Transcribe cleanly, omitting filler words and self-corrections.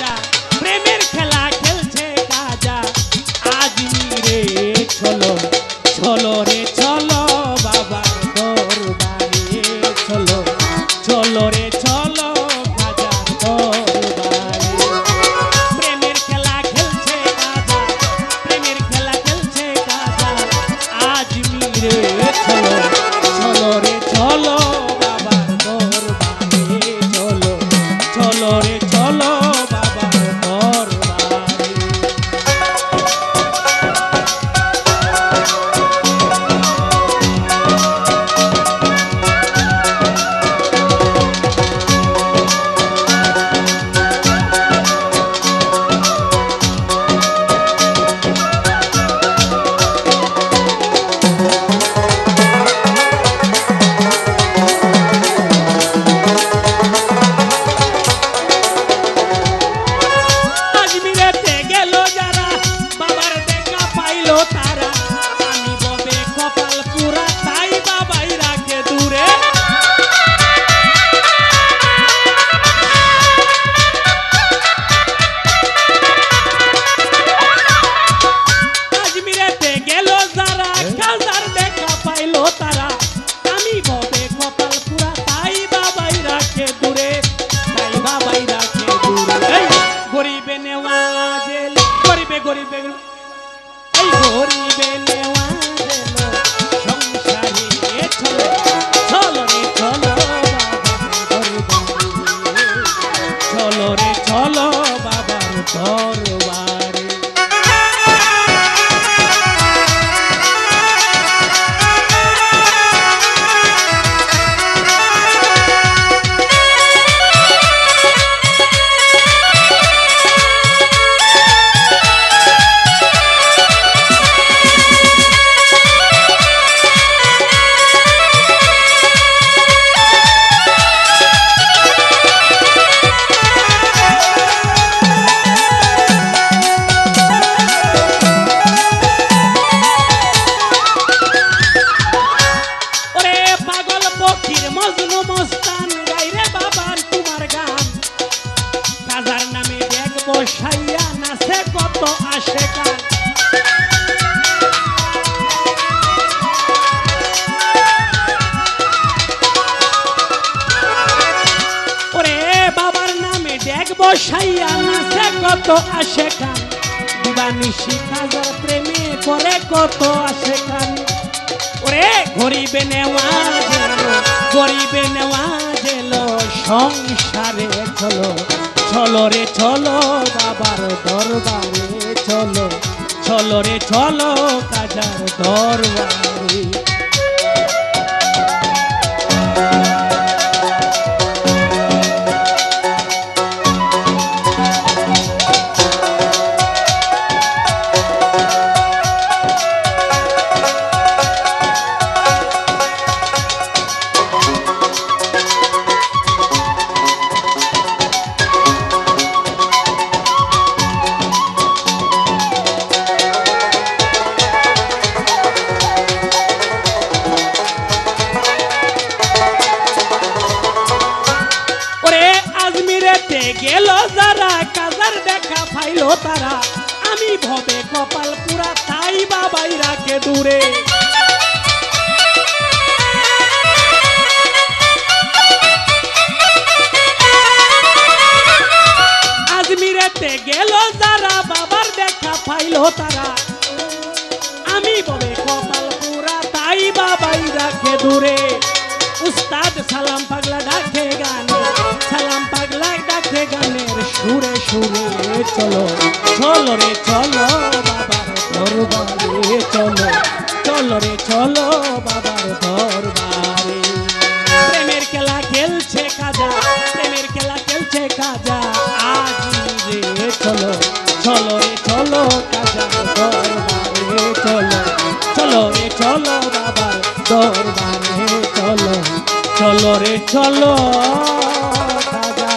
কাজা প্রেমের খেলা খেলছে কাজা আজমিরে চলো চলো রে চলো বাবার দরবারে চলো চলো রে চলো কাজার দরবারে প্রেমের খেলা খেলছে কাজা প্রেমের খেলা খেলছে কাজা আজমিরে চলো চলো রে চলো বাবার দরবারে চলো চলো রে চলো বাবার দরবারে আজমিরেতে গেল যারা বাবার দেখা পাইলো তারা আমি ববে কপাল পুরা তাই বাবাই রাখে দূরে আজমিরেতে গেল যারা কাজার দেখা পাইলো তারা আমি ববে কপাল পুরা তাই বাবাই রাখে দূরে তাই বাবাই রাখে দূরে এই গরিবে নেওয়াজেল গরিবে গরিবে এই গরিবে নেওয়াজেল সংসারে চলো চলো রে চলো বাবার দরবারে চলো রে চলো বাবার দরবারে ওরে পাগল পক্ষীর মজনু মস্তান গাইরে বাবার তোমার গান কাজার নামে দেখবো সাইয়া নাচে কত আসে গান ওরে বাবার নামে দেখবো সাইয়া নাচে কত আসে গান দিবানিশি কাজার প্রেমে করে কত আসে গান ওরে গরিবে নেওয়াজেল সংসারে চলো চলো রে চলো বাবার দরবারে চলো চলো রে চলো কাজার দরবারে গেল যারা কাজার দেখা পাইলো তারা আমি ভবে কপাল পুরা তাই বাবাই রাখে দূরে আজমিরেতে গেল যারা বাবার দেখা পাইলো তারা আমি ভবে কপাল পুরা তাই বাবাই রাখে দূরে উস্তাদ সালাম পাগলা ডাকে গানে সালাম পাগলা ডাকে গানের সুরে সুরে চলো চলো রে চলো বাবার দরবারে চলো চলো রে চলো বাবার দরবারে প্রেমের খেলা খেলছে কাজা প্রেমের খেলা খেলছে কাজা আজ রে চলো চলো রে চলো কাজা দরবারে চলো চলো রে চলো বাবার দরবারে চলো চলো রে চলো কাজা